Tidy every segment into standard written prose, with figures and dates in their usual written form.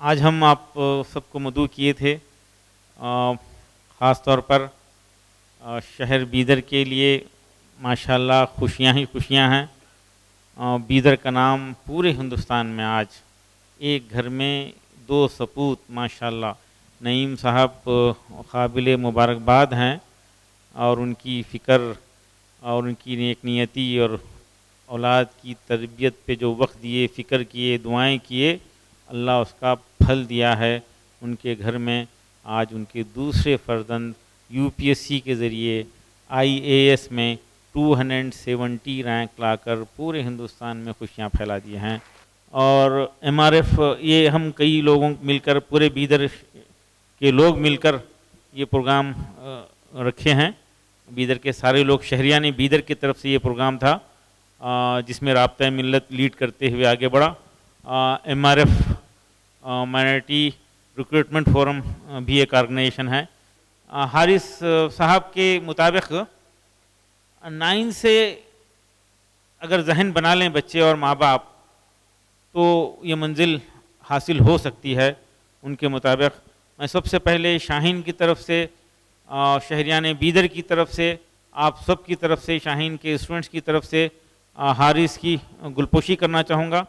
आज हम आप सबको मदऊ किए थे, ख़ास तौर पर शहर बीदर के लिए माशाल्लाह खुशियाँ ही खुशियाँ हैं। बीदर का नाम पूरे हिंदुस्तान में आज एक घर में दो सपूत माशाल्लाह नईम साहब काबिल मुबारकबाद हैं, और उनकी फ़िक्र और उनकी नेक नियति और औलाद की तरबियत पे जो वक्त दिए, फ़िक्र किए, दुआएं किए, अल्लाह उसका फल दिया है। उनके घर में आज उनके दूसरे फर्जंद यूपीएससी के ज़रिए आईएएस में 270 रैंक लाकर पूरे हिंदुस्तान में खुशियां फैला दी हैं। और एमआरएफ ये हम कई लोगों मिलकर, पूरे बीदर के लोग मिलकर ये प्रोग्राम रखे हैं। बीदर के सारे लोग, शहरिया ने बीदर की तरफ से ये प्रोग्राम था जिसमें राब्ता मिल्लत लीड करते हुए आगे बढ़ा। एमआरएफ माइनॉरिटी रिक्रूटमेंट फोरम भी एक ऑर्गेनाइजेशन है। हारिस साहब के मुताबिक 9 से अगर जहन बना लें बच्चे और माँ बाप तो ये मंजिल हासिल हो सकती है। उनके मुताबिक मैं सबसे पहले शाहीन की तरफ से, शहरियान बीदर की तरफ से, आप सब की तरफ से, शाहीन के स्टूडेंट्स की तरफ से हारिस की गुलपोशी करना चाहूँगा।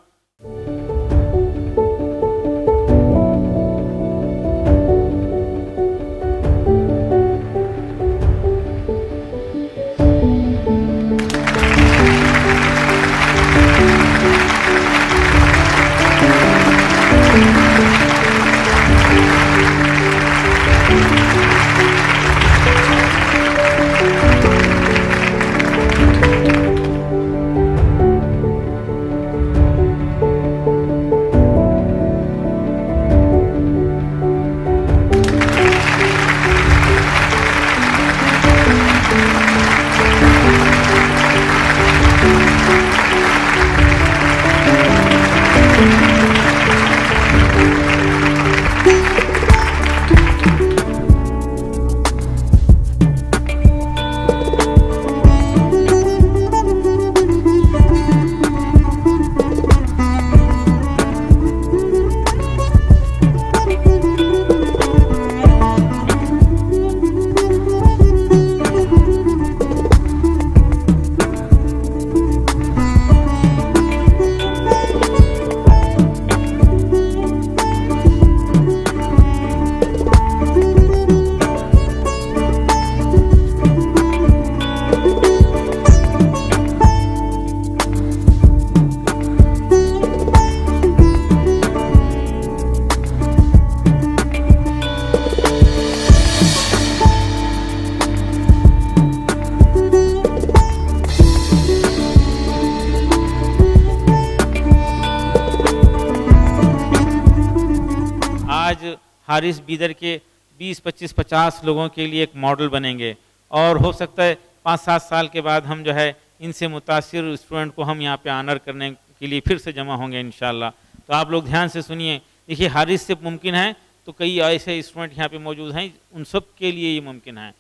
आज हारिस बीदर के 20, 25, 50 लोगों के लिए एक मॉडल बनेंगे, और हो सकता है 5-7 साल के बाद हम जो है इनसे मुतासिर स्टूडेंट को हम यहाँ पे ऑनर करने के लिए फिर से जमा होंगे इंशाल्लाह। तो आप लोग ध्यान से सुनिए। देखिए, हारिस से मुमकिन है तो कई ऐसे स्टूडेंट यहाँ पे मौजूद हैं, उन सब के लिए ये मुमकिन है।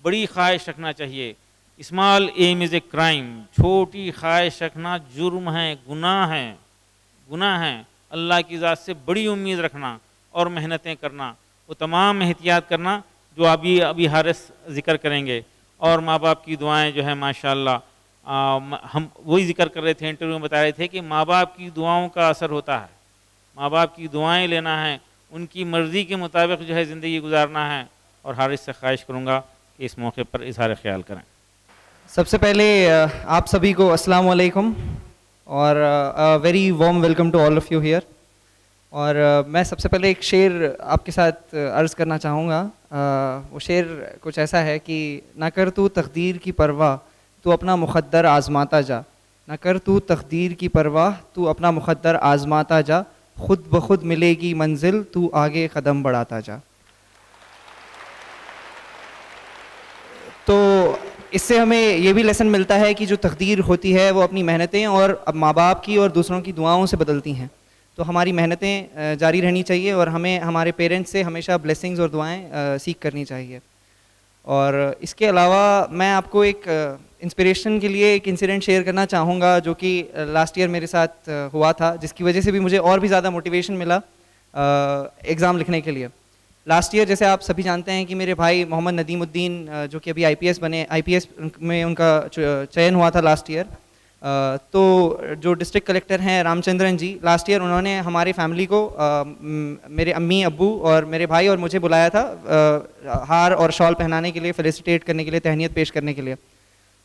बड़ी ख्वाहिश रखना चाहिए। Small aim is a crime, छोटी ख्वाहिश रखना जुर्म है, गुनाह है, गुनाह है। अल्लाह की ज़ात से बड़ी उम्मीद रखना और मेहनतें करना, वो तमाम एहतियात करना जो अभी हारिस ज़िक्र करेंगे। और माँ बाप की दुआएं जो है माशाल्लाह, हम वही जिक्र कर रहे थे, इंटरव्यू में बता रहे थे कि माँ बाप की दुआओं का असर होता है। माँ बाप की दुआएं लेना है, उनकी मर्ज़ी के मुताबिक जो है ज़िंदगी गुजारना है। और हारिस से ख्वाहिश करूँगा कि इस मौके पर इज़हार ख्याल करें। सबसे पहले आप सभी को अस्सलाम वालेकुम और very warm welcome to all of you here. और मैं सबसे पहले एक शेर आपके साथ अर्ज़ करना चाहूँगा। वो शेर कुछ ऐसा है कि ना कर तू तकदीर की परवाह, तू अपना मुक़द्दर आज़माता जा। ना कर तू तकदीर की परवाह, तू अपना मुक़द्दर आज़माता जा। खुद ब खुद मिलेगी मंजिल, तू आगे कदम बढ़ाता जा। तो इससे हमें ये भी लेसन मिलता है कि जो तकदीर होती है वो अपनी मेहनतें और अब माँ बाप की और दूसरों की दुआओं से बदलती हैं। तो तो हमारी मेहनतें जारी रहनी चाहिए और हमें हमारे पेरेंट्स से हमेशा ब्लेसिंग्स और दुआएं सीख करनी चाहिए। और इसके अलावा मैं आपको एक इंस्पिरेशन के लिए एक इंसिडेंट शेयर करना चाहूँगा जो कि लास्ट ईयर मेरे साथ हुआ था, जिसकी वजह से भी मुझे और भी ज़्यादा मोटिवेशन मिला एग्ज़ाम लिखने के लिए। लास्ट ईयर जैसे आप सभी जानते हैं कि मेरे भाई मोहम्मद नदीमुद्दीन जो कि अभी आईपीएस बने, आईपीएस में उनका चयन हुआ था लास्ट ईयर। तो जो डिस्ट्रिक्ट कलेक्टर हैं रामचंद्रन जी, लास्ट ईयर उन्होंने हमारी फैमिली को मेरे अम्मी अब्बू और मेरे भाई और मुझे बुलाया था हार और शॉल पहनाने के लिए, फेलिसिटेट करने के लिए, तहनीत पेश करने के लिए।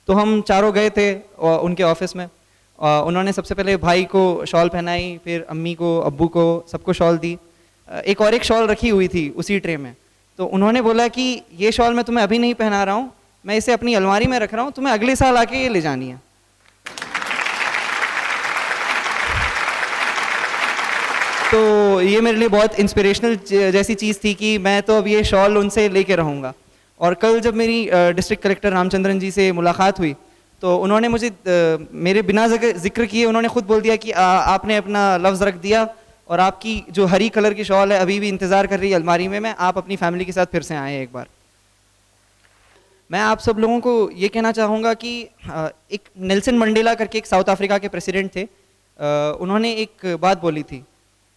तो हम चारों गए थे उनके ऑफिस में। उन्होंने सबसे पहले भाई को शॉल पहनाई, फिर अम्मी को, अब्बू को, सबको शॉल दी। एक शॉल रखी हुई थी उसी ट्रे में, तो उन्होंने बोला कि ये शॉल मैं तुम्हें अभी नहीं पहना रहा हूँ, मैं इसे अपनी अलमारी में रख रहा हूँ, तुम्हें अगले साल आके ये ले जानी है। तो ये मेरे लिए बहुत इंस्पिरेशनल जैसी चीज़ थी कि मैं तो अब ये शॉल उनसे लेके रहूँगा। और कल जब मेरी डिस्ट्रिक्ट कलेक्टर रामचंद्रन जी से मुलाकात हुई तो उन्होंने मुझे मेरे बिना जिक्र किए उन्होंने खुद बोल दिया कि आपने अपना लफ्ज़ रख दिया और आपकी जो हरी कलर की शॉल है अभी भी इंतज़ार कर रही है अलमारी में, आप अपनी फैमिली के साथ फिर से आए एक बार। मैं आप सब लोगों को ये कहना चाहूँगा कि एक नेल्सन मंडेला करके एक साउथ अफ्रीका के प्रेसिडेंट थे, उन्होंने एक बात बोली थी।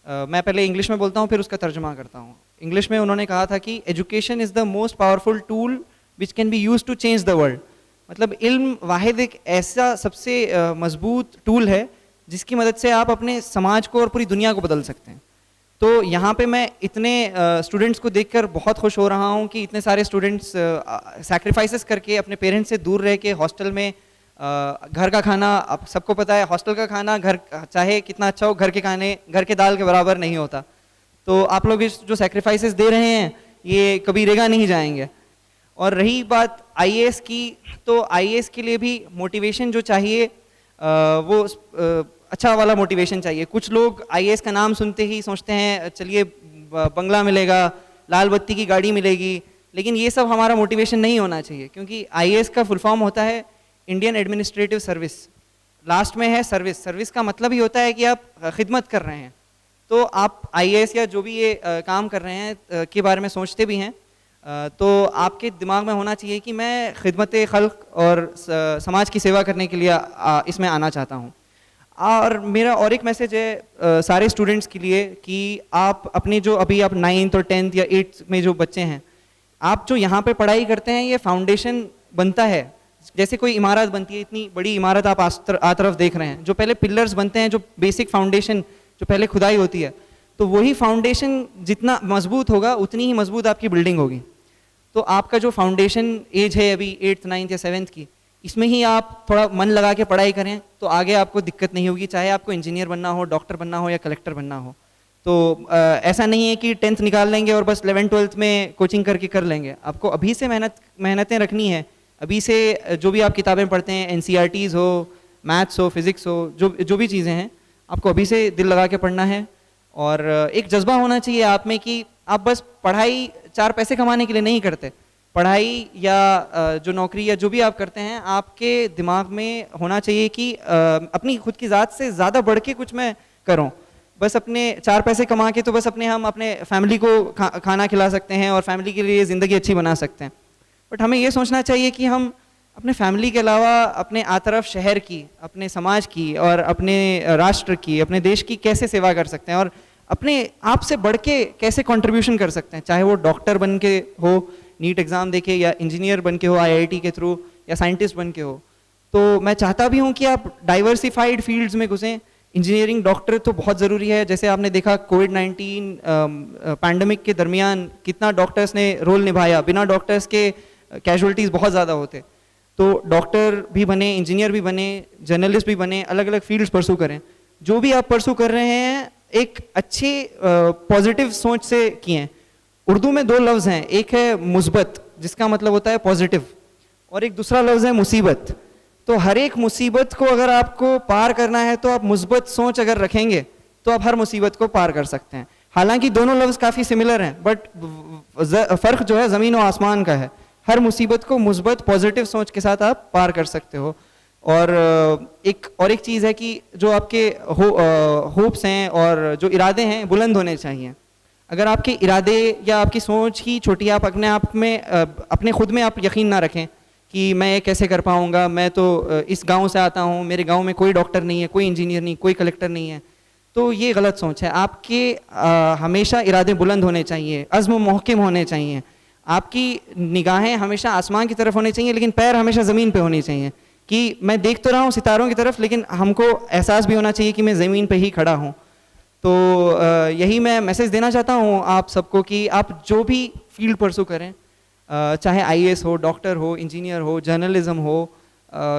मैं पहले इंग्लिश में बोलता हूँ फिर उसका तर्जुमा करता हूँ। इंग्लिश में उन्होंने कहा था कि education is the most powerful tool which can be use to change the world. मतलब इल्म वाहिद एक ऐसा सबसे मजबूत टूल है जिसकी मदद से आप अपने समाज को और पूरी दुनिया को बदल सकते हैं। तो यहाँ पे मैं इतने स्टूडेंट्स को देखकर बहुत खुश हो रहा हूँ कि इतने सारे स्टूडेंट्स सैक्रिफाइसेस करके अपने पेरेंट्स से दूर रह के हॉस्टल में घर का खाना, आप सबको पता है हॉस्टल का खाना घर चाहे कितना अच्छा हो, घर के दाल के बराबर नहीं होता। तो आप लोग इस जो सैक्रिफाइसेस दे रहे हैं ये कभी रेगा नहीं जाएंगे। और रही बात आईएएस की, तो आईएएस के लिए भी मोटिवेशन जो चाहिए वो अच्छा वाला मोटिवेशन चाहिए। कुछ लोग आईएएस का नाम सुनते ही सोचते हैं चलिए बंगला मिलेगा, लाल बत्ती की गाड़ी मिलेगी, लेकिन ये सब हमारा मोटिवेशन नहीं होना चाहिए, क्योंकि आईएएस का फुल फॉर्म होता है इंडियन एडमिनिस्ट्रेटिव सर्विस। लास्ट में है सर्विस। सर्विस का मतलब ही होता है कि आप खिदमत कर रहे हैं। तो आप आईएएस या जो भी ये काम कर रहे हैं के बारे में सोचते भी हैं तो आपके दिमाग में होना चाहिए कि मैं खिदमत खल्क और समाज की सेवा करने के लिए इसमें आना चाहता हूँ। और मेरा और एक मैसेज है सारे स्टूडेंट्स के लिए कि आप अपने जो अभी आप 9th और 10th या 8th में जो बच्चे हैं, आप जो यहाँ पे पढ़ाई करते हैं ये फाउंडेशन बनता है। जैसे कोई इमारत बनती है, इतनी बड़ी इमारत आप आ तरफ देख रहे हैं, जो पहले पिलर्स बनते हैं, जो बेसिक फाउंडेशन जो पहले खुदाई होती है, तो वही फाउंडेशन जितना मजबूत होगा उतनी ही मजबूत आपकी बिल्डिंग होगी। तो आपका जो फाउंडेशन एज है अभी 8th 9th या 7th की, इसमें ही आप थोड़ा मन लगा के पढ़ाई करें तो आगे आपको दिक्कत नहीं होगी, चाहे आपको इंजीनियर बनना हो, डॉक्टर बनना हो या कलेक्टर बनना हो। तो ऐसा नहीं है कि 10th निकाल लेंगे और बस 11th 12th में कोचिंग करके कर लेंगे। आपको अभी से मेहनतें रखनी है। अभी से जो भी आप किताबें पढ़ते हैं, NCERTs हो, मैथ्स हो, फिज़िक्स हो, जो भी चीज़ें हैं, आपको अभी से दिल लगा के पढ़ना है। और एक जज्बा होना चाहिए आप में कि आप बस पढ़ाई 4 पैसे कमाने के लिए नहीं करते। पढ़ाई या जो नौकरी या जो भी आप करते हैं, आपके दिमाग में होना चाहिए कि अपनी खुद की ज़ात से ज़्यादा बढ़ के कुछ मैं करूँ। बस अपने 4 पैसे कमा के तो बस हम अपने फैमिली को खाना खिला सकते हैं और फैमिली के लिए ज़िंदगी अच्छी बना सकते हैं, बट हमें ये सोचना चाहिए कि हम अपने फैमिली के अलावा अपने आतरफ शहर की, अपने समाज की और अपने राष्ट्र की, अपने देश की कैसे सेवा कर सकते हैं और अपने आप से बढ़ के कैसे कंट्रीब्यूशन कर सकते हैं, चाहे वो डॉक्टर बन के हो, नीट एग्ज़ाम देके, या इंजीनियर बन के हो IIT के थ्रू, या साइंटिस्ट बन के हो। तो मैं चाहता भी हूँ कि आप डाइवर्सिफाइड फील्ड्स में घुसें। इंजीनियरिंग, डॉक्टर तो बहुत ज़रूरी है। जैसे आपने देखा कोविड-19 पैंडमिक के दरमियान कितना डॉक्टर्स ने रोल निभाया। बिना डॉक्टर्स के कैजुअलिटीज़ बहुत ज़्यादा होते। तो डॉक्टर भी बने, इंजीनियर भी बने, जर्नलिस्ट भी बने, अलग अलग फील्ड्स परसू करें। जो भी आप परसू कर रहे हैं एक अच्छी पॉजिटिव सोच से किए। उर्दू में 2 लफ्ज़ हैं, एक है मुस्बत जिसका मतलब होता है पॉजिटिव, और एक दूसरा लफ्ज़ है मुसीबत। तो हर एक मुसीबत को अगर आपको पार करना है तो आप मुस्बत सोच अगर रखेंगे तो आप हर मुसीबत को पार कर सकते हैं। हालांकि दोनों लफ्ज़ काफ़ी सिमिलर हैं, बट फ़र्क जो है ज़मीन और आसमान का है। हर मुसीबत को मुस्बत पॉजिटिव सोच के साथ आप पार कर सकते हो। और एक चीज़ है कि जो आपके होप्स हैं और जो इरादे हैं बुलंद होने चाहिए। अगर आपके इरादे या आपकी सोच ही छोटी, आप अपने आप में अपने खुद में आप यकीन ना रखें कि मैं ये कैसे कर पाऊँगा, मैं तो इस गांव से आता हूँ, मेरे गांव में कोई डॉक्टर नहीं है, कोई इंजीनियर नहीं, कोई कलेक्टर नहीं है, तो ये गलत सोच है। आपके हमेशा इरादे बुलंद होने चाहिए, अज़्म मुहक्किम होने चाहिए, आपकी निगाहें हमेशा आसमान की तरफ होनी चाहिए, लेकिन पैर हमेशा ज़मीन पे होने चाहिए। कि मैं देख तो रहा हूँ सितारों की तरफ, लेकिन हमको एहसास भी होना चाहिए कि मैं ज़मीन पे ही खड़ा हूँ। तो यही मैं मैसेज देना चाहता हूँ आप सबको कि आप जो भी फील्ड परसू करें, चाहे आईएएस हो, डॉक्टर हो, इंजीनियर हो, जर्नलिज्म हो,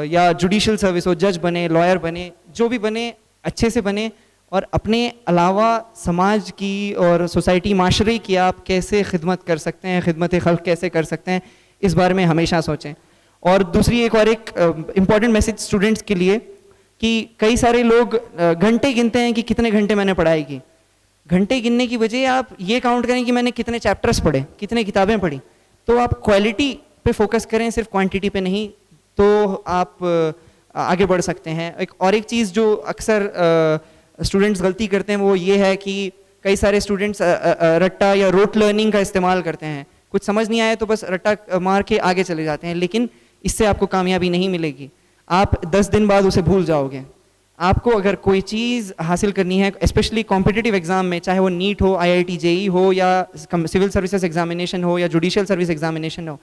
या जुडिशल सर्विस हो, जज बने, लॉयर बने, जो भी बने अच्छे से बने, और अपने अलावा समाज की और सोसाइटी माशरे की आप कैसे खिदमत कर सकते हैं, खिदमत खल्क कैसे कर सकते हैं, इस बारे में हमेशा सोचें। और दूसरी एक इम्पॉर्टेंट मैसेज स्टूडेंट्स के लिए कि कई सारे लोग घंटे गिनते हैं कि कितने घंटे मैंने पढ़ाई की। घंटे गिनने की बजाय आप ये काउंट करें कि मैंने कितने चैप्टर्स पढ़े, कितने किताबें पढ़ी। तो आप क्वालिटी पे फोकस करें, सिर्फ क्वांटिटी पे नहीं, तो आप आगे बढ़ सकते हैं। और एक चीज़ जो अक्सर स्टूडेंट्स गलती करते हैं वो ये है कि कई सारे स्टूडेंट्स रट्टा या रोट लर्निंग का इस्तेमाल करते हैं। कुछ समझ नहीं आया तो बस रट्टा मार के आगे चले जाते हैं, लेकिन इससे आपको कामयाबी नहीं मिलेगी। आप 10 दिन बाद उसे भूल जाओगे। आपको अगर कोई चीज़ हासिल करनी है, स्पेशली कॉम्पिटिटिव एग्जाम में, चाहे वो नीट हो, आईआईटी जेई हो, या सिविल सर्विसेज एग्जामिनेशन हो, या जुडिशियल सर्विस एग्जामिनेशन हो,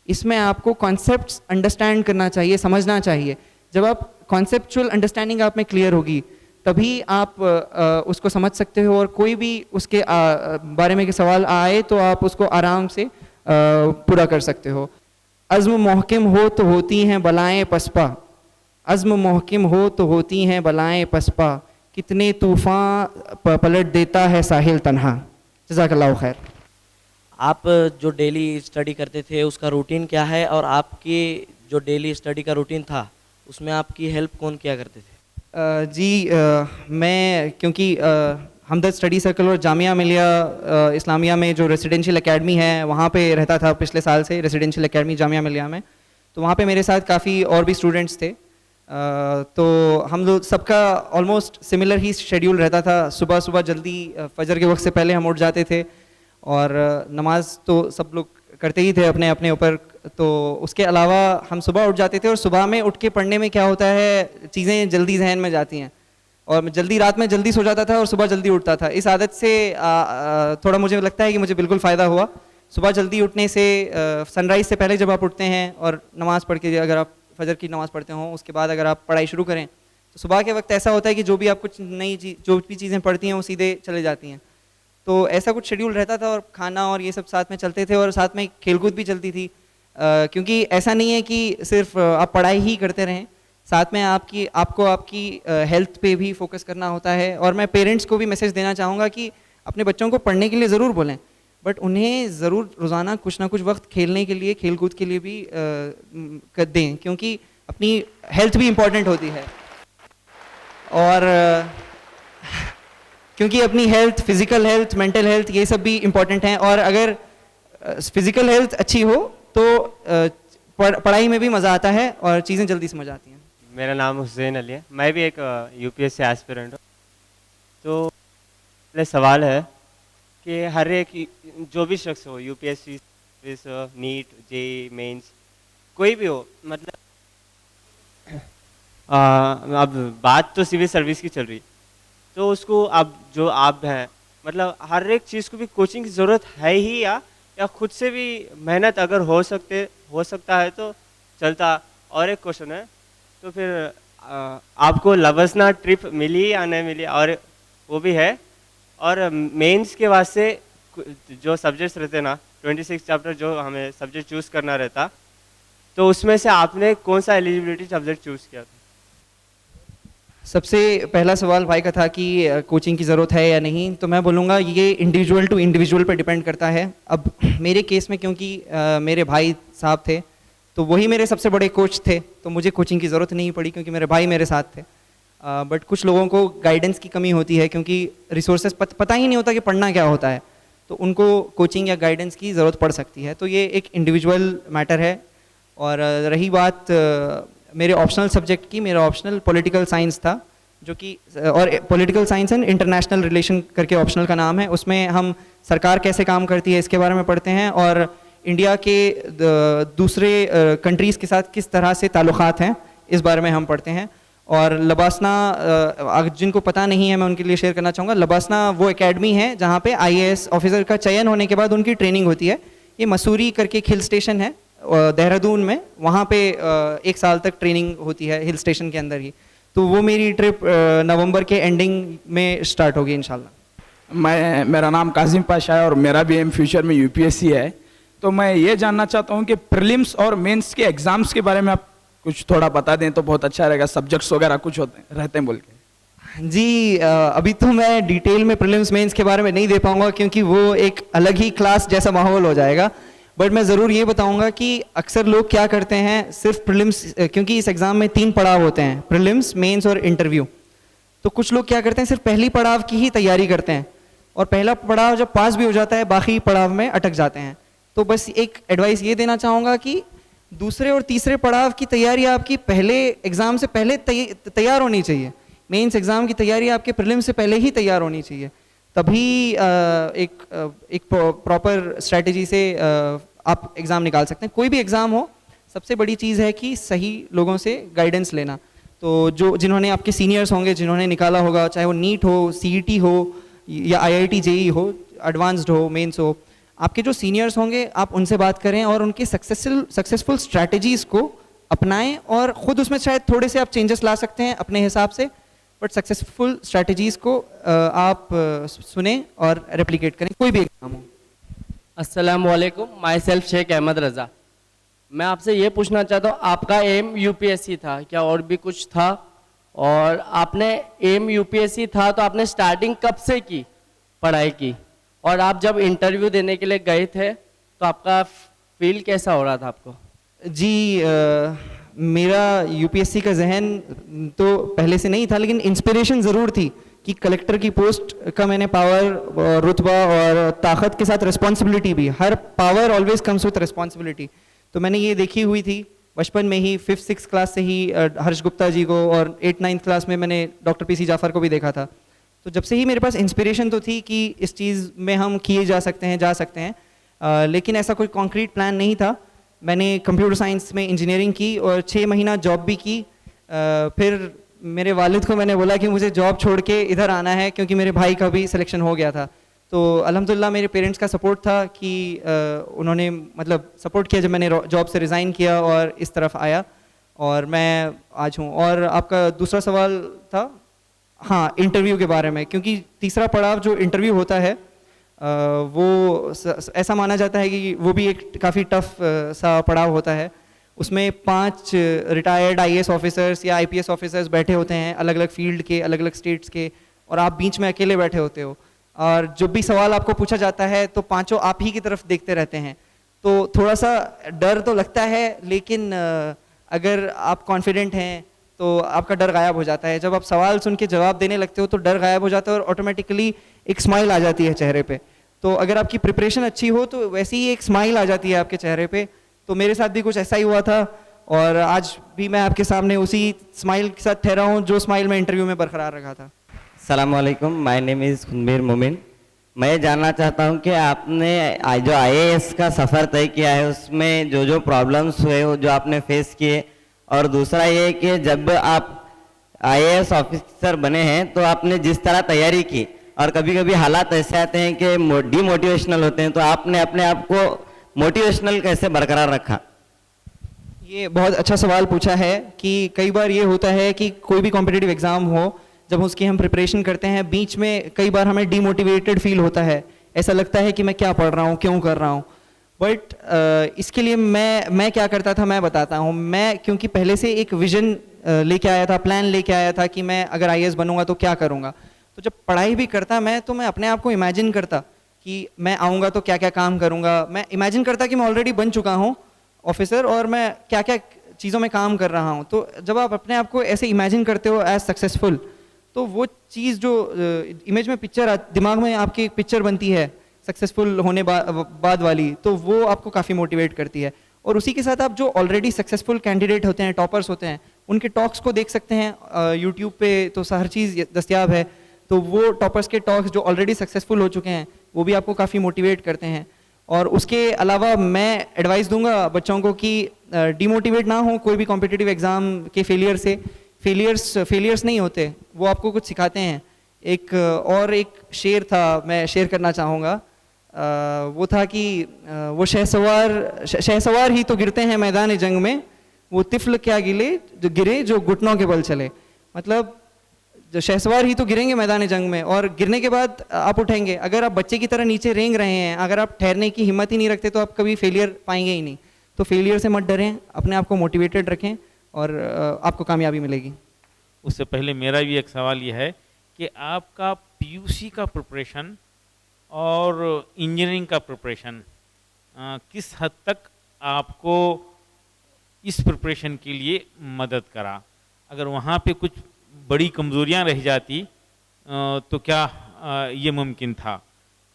इसमें आपको कॉन्सेप्ट्स अंडरस्टैंड करना चाहिए, समझना चाहिए। जब आप कॉन्सेप्चुअल अंडरस्टैंडिंग आप में क्लियर होगी, तभी आप उसको समझ सकते हो, और कोई भी उसके बारे में के सवाल आए तो आप उसको आराम से पूरा कर सकते हो। अज़्म मुहकिम हो तो होती हैं बलाएं पसपा, अज़्म मुहकिम हो तो होती हैं बलाएं पसपा, कितने तूफ़ान पलट देता है साहिल तन्हा। जज़ाकल्लाहु खैर। आप जो डेली स्टडी करते थे उसका रूटीन क्या है, और आपकी जो डेली स्टडी का रूटीन था उसमें आपकी हेल्प कौन किया करते थे? मैं क्योंकि हमदर्द स्टडी सर्कल और जामिया मिलिया इस्लामिया में जो रेसिडेंशियल एकेडमी है वहाँ पे रहता था पिछले साल से, रेसिडेंशियल एकेडमी जामिया मिलिया में। तो वहाँ पे मेरे साथ काफ़ी और भी स्टूडेंट्स थे। तो हम लोग सबका ऑलमोस्ट सिमिलर ही शेड्यूल रहता था। सुबह सुबह जल्दी फजर के वक्त से पहले हम उठ जाते थे, और नमाज तो सब लोग करते ही थे अपने अपने ऊपर। तो उसके अलावा हम सुबह उठ जाते थे, और सुबह में उठ के पढ़ने में क्या होता है, चीज़ें जल्दी जहन में जाती हैं, और मैं जल्दी रात में जल्दी सो जाता था और सुबह जल्दी उठता था। इस आदत से थोड़ा मुझे लगता है कि मुझे बिल्कुल फ़ायदा हुआ। सुबह जल्दी उठने से सनराइज़ से पहले जब आप उठते हैं और नमाज़ पढ़ के, अगर आप फजर की नमाज़ पढ़ते हो, उसके बाद अगर आप पढ़ाई शुरू करें, तो सुबह के वक्त ऐसा होता है कि जो भी आप कुछ नई जो भी चीज़ें पढ़ती हैं वो सीधे चले जाती हैं। तो ऐसा कुछ शेड्यूल रहता था, और खाना और ये सब साथ में चलते थे, और साथ में खेलकूद भी चलती थी। क्योंकि ऐसा नहीं है कि सिर्फ आप पढ़ाई ही करते रहें, साथ में आपको आपकी हेल्थ पे भी फोकस करना होता है। और मैं पेरेंट्स को भी मैसेज देना चाहूँगा कि अपने बच्चों को पढ़ने के लिए ज़रूर बोलें, बट उन्हें ज़रूर रोज़ाना कुछ ना कुछ वक्त खेलने के लिए, खेलकूद के लिए भी दें, क्योंकि अपनी हेल्थ भी इम्पॉर्टेंट होती है। और क्योंकि अपनी health, physical health, mental health, ये सब भी इम्पॉर्टेंट हैं। और अगर फिज़िकल हेल्थ अच्छी हो तो पढ़ाई में भी मज़ा आता है और चीज़ें जल्दी समझ आती हैं। मेरा नाम हुसैन अली है, मैं भी एक यूपीएससी एस्पिरेंट हूँ। तो पहले सवाल है कि हर एक जो भी शख्स हो, यूपीएससी, नीट, जेई मेंस, कोई भी हो, मतलब अब बात तो सिविल सर्विस की चल रही, तो उसको अब जो आप हैं, मतलब हर एक चीज़ को भी कोचिंग की ज़रूरत है ही, या खुद से भी मेहनत अगर हो सकता है तो चलता। और एक क्वेश्चन है, तो फिर आपको लवसना ट्रिप मिली या नहीं मिली, और वो भी है। और मेंस के वास्ते जो सब्जेक्ट्स रहते ना, 26 चैप्टर जो हमें सब्जेक्ट चूज़ करना रहता, तो उसमें से आपने कौन सा एलिजिबिलिटी सब्जेक्ट चूज़ किया था? सबसे पहला सवाल भाई का था कि कोचिंग की ज़रूरत है या नहीं, तो मैं बोलूँगा ये इंडिविजुअल टू इंडिविजुअल पर डिपेंड करता है। अब मेरे केस में क्योंकि मेरे भाई साहब थे, तो वही मेरे सबसे बड़े कोच थे, तो मुझे कोचिंग की ज़रूरत नहीं पड़ी क्योंकि मेरे भाई मेरे साथ थे। बट कुछ लोगों को गाइडेंस की कमी होती है, क्योंकि रिसोर्सेज पता ही नहीं होता कि पढ़ना क्या होता है, तो उनको कोचिंग या गाइडेंस की ज़रूरत पड़ सकती है। तो ये एक इंडिविजुअल मैटर है। और रही बात मेरे ऑप्शनल सब्जेक्ट की, मेरा ऑप्शनल पॉलिटिकल साइंस था, जो कि और political science and international relation करके ऑप्शनल का नाम है। उसमें हम सरकार कैसे काम करती है इसके बारे में पढ़ते हैं, और इंडिया के दूसरे कंट्रीज़ के साथ किस तरह से ताल्लुक़ात हैं इस बारे में हम पढ़ते हैं। और लबासना, जिनको पता नहीं है मैं उनके लिए शेयर करना चाहूँगा, लबासना वो एकेडमी है जहाँ पे IAS ऑफिसर का चयन होने के बाद उनकी ट्रेनिंग होती है। ये मसूरी करके एक हिल स्टेशन है देहरादून में, वहाँ पे 1 साल तक ट्रेनिंग होती है हिल स्टेशन के अंदर ही। तो वो मेरी ट्रिप नवंबर के एंडिंग में स्टार्ट होगी इंशाल्लाह। मेरा नाम काजिम पाशा है और मेरा भी एम फ्यूचर में UPSC है। तो मैं ये जानना चाहता हूँ कि प्रीलिम्स और मेंस के एग्ज़ाम्स के बारे में आप कुछ थोड़ा बता दें तो बहुत अच्छा रहेगा। सब्जेक्ट्स वगैरह कुछ रहते हैं बोल के। जी, अभी तो मैं डिटेल में प्रीलिम्स मेंस के बारे में नहीं दे पाऊँगा क्योंकि वो एक अलग ही क्लास जैसा माहौल हो जाएगा। बट मैं ज़रूर ये बताऊंगा कि अक्सर लोग क्या करते हैं, सिर्फ प्रीलिम्स, क्योंकि इस एग्ज़ाम में 3 पड़ाव होते हैं, प्रीलिम्स, मेंस और इंटरव्यू। तो कुछ लोग क्या करते हैं, सिर्फ पहली पड़ाव की ही तैयारी करते हैं और पहला पड़ाव जब पास भी हो जाता है बाकी पड़ाव में अटक जाते हैं। तो बस एक एडवाइस ये देना चाहूँगा कि दूसरे और तीसरे पड़ाव की तैयारी आपकी पहले एग्ज़ाम से पहले तैयार होनी चाहिए। मेंस एग्ज़ाम की तैयारी आपके प्रीलिम्स से पहले ही तैयार होनी चाहिए, तभी एक प्रॉपर स्ट्रैटेजी से आप एग्ज़ाम निकाल सकते हैं। कोई भी एग्ज़ाम हो, सबसे बड़ी चीज़ है कि सही लोगों से गाइडेंस लेना। तो जिन्होंने आपके सीनियर्स होंगे, जिन्होंने निकाला होगा, चाहे वो नीट हो, CET हो या IIT JEE हो, एडवांस्ड हो, मेंस हो, आपके जो सीनियर्स होंगे आप उनसे बात करें और उनके सक्सेसफुल स्ट्रैटेजीज़ को अपनाएं और ख़ुद उसमें शायद थोड़े से आप चेंजेस ला सकते हैं अपने हिसाब से, बट सक्सेसफुल स्ट्रैटेजीज़ को आप सुने और रेप्लिकेट करें, कोई भी एग्ज़ाम हो। अस्सलाम वालेकुम, माई सेल्फ शेख अहमद रज़ा। मैं आपसे ये पूछना चाहता हूँ, आपका एम UPSC था क्या और भी कुछ था? और आपने एम UPSC था तो आपने स्टार्टिंग कब से की पढ़ाई की? और आप जब इंटरव्यू देने के लिए गए थे तो आपका फील कैसा हो रहा था आपको? जी, मेरा UPSC का जहन तो पहले से नहीं था, लेकिन इंस्पिरेशन ज़रूर थी कि कलेक्टर की पोस्ट का मैंने पावर, रुतबा और ताकत के साथ रिस्पॉन्सिबिलिटी भी, हर power always comes with responsibility. तो मैंने ये देखी हुई थी बचपन में ही, 5th-6th क्लास से ही हर्ष गुप्ता जी को, और 8th-9th क्लास में मैंने डॉक्टर PC जाफ़र को भी देखा था। तो जब से ही मेरे पास इंस्पिरेशन तो थी कि इस चीज़ में हम किए जा सकते हैं, लेकिन ऐसा कोई कॉन्क्रीट प्लान नहीं था। मैंने कंप्यूटर साइंस में इंजीनियरिंग की और 6 महीना जॉब भी की। फिर मेरे वालिद को मैंने बोला कि मुझे जॉब छोड़ के इधर आना है क्योंकि मेरे भाई का भी सिलेक्शन हो गया था। तो अल्हम्दुलिल्लाह मेरे पेरेंट्स का सपोर्ट था कि उन्होंने मतलब सपोर्ट किया जब मैंने जॉब से रिज़ाइन किया और इस तरफ आया, और मैं आज हूँ। और आपका दूसरा सवाल था, हाँ, इंटरव्यू के बारे में, क्योंकि तीसरा पड़ाव जो इंटरव्यू होता है वो ऐसा माना जाता है कि वो भी एक काफ़ी टफ सा पड़ाव होता है। उसमें 5 रिटायर्ड IAS ऑफिसर्स या IPS ऑफिसर्स बैठे होते हैं, अलग अलग फील्ड के, अलग अलग स्टेट्स के, और आप बीच में अकेले बैठे होते हो, और जब भी सवाल आपको पूछा जाता है तो पांचों आप ही की तरफ देखते रहते हैं। तो थोड़ा सा डर तो लगता है, लेकिन अगर आप कॉन्फिडेंट हैं तो आपका डर गायब हो जाता है। जब आप सवाल सुन के जवाब देने लगते हो तो डर गायब हो जाता है और ऑटोमेटिकली एक स्माइल आ जाती है चेहरे पे। तो अगर आपकी प्रिपरेशन अच्छी हो तो वैसे ही एक स्माइल आ जाती है आपके चेहरे पे। तो मेरे साथ भी कुछ ऐसा ही हुआ था, और आज भी मैं आपके सामने उसी स्माइल के साथ ठहरा हूँ जो स्माइल मैं इंटरव्यू में बरकरार रखा था। अस्सलाम वालेकुम, माय नेम इज़ खुनबीर मोमिन। मैं जानना चाहता हूँ कि आपने जो IAS का सफ़र तय किया है उसमें जो जो प्रॉब्लम्स हुए वो जो आपने फेस किए, और दूसरा ये कि जब आप IAS ऑफिसर बने हैं तो आपने जिस तरह तैयारी की, और कभी कभी हालात ऐसे आते हैं कि डीमोटिवेशनल होते हैं, तो आपने अपने आप को मोटिवेशनल कैसे बरकरार रखा? ये बहुत अच्छा सवाल पूछा है कि कई बार ये होता है कि कोई भी कॉम्पिटिटिव एग्ज़ाम हो, जब उसकी हम प्रिपरेशन करते हैं, बीच में कई बार हमें डीमोटिवेटेड फील होता है, ऐसा लगता है कि मैं क्या पढ़ रहा हूँ, क्यों कर रहा हूँ। बट इसके लिए मैं क्या करता था मैं बताता हूँ। मैं क्योंकि पहले से एक विजन लेके आया था, प्लान लेके आया था कि मैं अगर IAS बनूंगा तो क्या करूँगा। तो जब पढ़ाई भी करता तो मैं अपने आप को इमेजिन करता कि मैं आऊँगा तो क्या क्या काम करूँगा। मैं इमेजिन करता कि मैं ऑलरेडी बन चुका हूँ ऑफिसर और मैं क्या क्या चीज़ों में काम कर रहा हूँ। तो जब आप अपने आप को ऐसे इमेजिन करते हो एज सक्सेसफुल, तो वो चीज़ जो इमेज में पिक्चर दिमाग में आपकी पिक्चर बनती है सक्सेसफुल होने बाद वाली, तो वो आपको काफ़ी मोटिवेट करती है। और उसी के साथ आप जो ऑलरेडी सक्सेसफुल कैंडिडेट होते हैं, टॉपर्स होते हैं, उनके टॉक्स को देख सकते हैं। यूट्यूब पे तो हर चीज़ दस्तयाब है, तो वो टॉपर्स के टॉक्स जो ऑलरेडी सक्सेसफुल हो चुके हैं वो भी आपको काफ़ी मोटिवेट करते हैं। और उसके अलावा मैं एडवाइस दूंगा बच्चों को कि डिमोटिवेट ना हो कोई भी कॉम्पिटिटिव एग्ज़ाम के फेलियर से। फेलियर्स नहीं होते, वो आपको कुछ सिखाते हैं। एक शेर था, मैं शेयर करना चाहूँगा। वो था कि वो शहसवार ही तो गिरते हैं मैदान जंग में, वो तिफल क्या गिरे जो घुटनों के बल चले। मतलब जो शहसवार ही तो गिरेंगे मैदान जंग में, और गिरने के बाद आप उठेंगे। अगर आप बच्चे की तरह नीचे रेंग रहे हैं, अगर आप ठहरने की हिम्मत ही नहीं रखते, तो आप कभी फेलियर पाएंगे ही नहीं। तो फेलियर से मत डरें, अपने आप को मोटिवेटेड रखें और आपको कामयाबी मिलेगी। उससे पहले मेरा भी एक सवाल यह है कि आपका पीयूसी का प्रिपरेशन और इंजीनियरिंग का प्रिपरेशन किस हद तक आपको इस प्रिपरेशन के लिए मदद करा? अगर वहाँ पे कुछ बड़ी कमज़ोरियाँ रह जाती तो क्या ये मुमकिन था?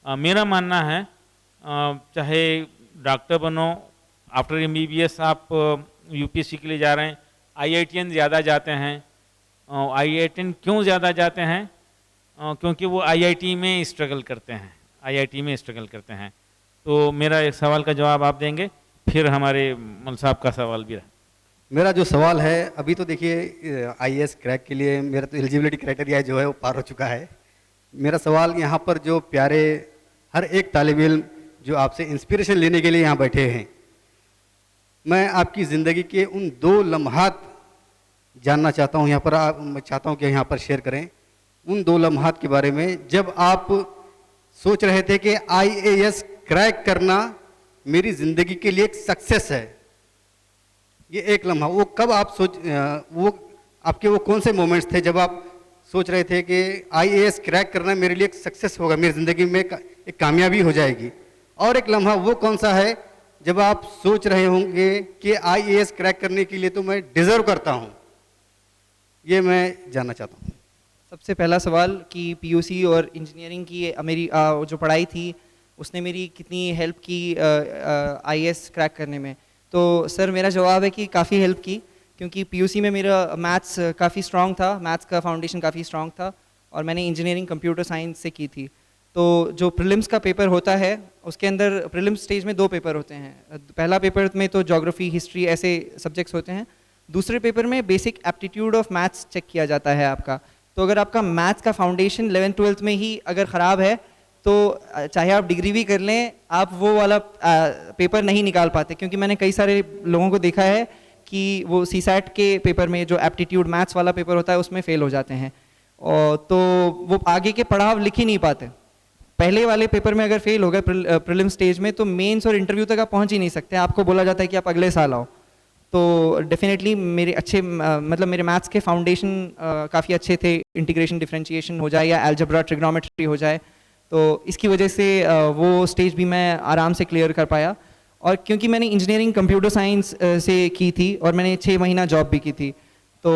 मेरा मानना है चाहे डॉक्टर बनो, आफ्टर एमबीबीएस आप यूपीएससी के लिए जा रहे हैं, आईआईटीएन ज़्यादा जाते हैं। आईआईटीएन क्यों ज़्यादा जाते हैं? क्योंकि वो आईआईटी में स्ट्रगल करते हैं। तो मेरा एक सवाल का जवाब आप देंगे, फिर हमारे मौलवी साहब का सवाल भी रहा। मेरा जो सवाल है, अभी तो देखिए आईएएस क्रैक के लिए मेरा तो एलिजिबिलिटी क्राइटेरिया जो है वो पार हो चुका है। मेरा सवाल यहाँ पर जो प्यारे हर एक तालिब इल्म जो आपसे इंस्पिरेशन लेने के लिए यहाँ बैठे हैं, मैं आपकी ज़िंदगी के उन 2 लम्हात जानना चाहता हूँ। यहाँ पर मैं चाहता हूँ कि यहाँ पर शेयर करें उन 2 लम्हात के बारे में, जब आप सोच रहे थे कि आईएएस क्रैक करना मेरी ज़िंदगी के लिए एक सक्सेस है। ये एक लम्हा, वो कब आप वो आपके वो कौन से मोमेंट्स थे जब आप सोच रहे थे कि आईएएस क्रैक करना मेरे लिए एक सक्सेस होगा, मेरी ज़िंदगी में एक कामयाबी हो जाएगी? और एक लम्हा वो कौन सा है जब आप सोच रहे होंगे कि आईएएस क्रैक करने के लिए तो मैं डिज़र्व करता हूँ? ये मैं जानना चाहता हूँ। सबसे पहला सवाल कि पीयूसी और इंजीनियरिंग की मेरी जो पढ़ाई थी उसने मेरी कितनी हेल्प की आईएएस क्रैक करने में। तो सर मेरा जवाब है कि काफ़ी हेल्प की, क्योंकि पीयूसी में मेरा मैथ्स काफ़ी स्ट्रॉन्ग था, मैथ्स का फाउंडेशन काफ़ी स्ट्रॉन्ग था, और मैंने इंजीनियरिंग कंप्यूटर साइंस से की थी। तो जो प्रीलिम्स का पेपर होता है उसके अंदर प्रीलिम्स स्टेज में 2 पेपर होते हैं। पहला पेपर में तो ज्योग्राफी, हिस्ट्री ऐसे सब्जेक्ट्स होते हैं। दूसरे पेपर में basic aptitude of maths check किया जाता है आपका। तो अगर आपका मैथ्स का फाउंडेशन 11th-12th में ही अगर ख़राब है तो चाहे आप डिग्री भी कर लें, आप वो वाला पेपर नहीं निकाल पाते। क्योंकि मैंने कई सारे लोगों को देखा है कि वो सीसैट के पेपर में जो एप्टीट्यूड मैथ्स वाला पेपर होता है उसमें फ़ेल हो जाते हैं, और तो वो आगे के पढ़ाव लिख ही नहीं पाते। पहले वाले पेपर में अगर फेल हो गए प्रीलिम स्टेज में, तो मेंस और इंटरव्यू तक आप पहुंच ही नहीं सकते। आपको बोला जाता है कि आप अगले साल आओ। तो डेफिनेटली मेरे अच्छे मतलब मेरे मैथ्स के फाउंडेशन काफ़ी अच्छे थे। इंटीग्रेशन, डिफरेंशिएशन हो जाए या अलजेब्रा, ट्रिग्नोमेट्री हो जाए, तो इसकी वजह से वो स्टेज भी मैं आराम से क्लियर कर पाया। और क्योंकि मैंने इंजीनियरिंग कंप्यूटर साइंस से की थी और मैंने 6 महीना जॉब भी की थी, तो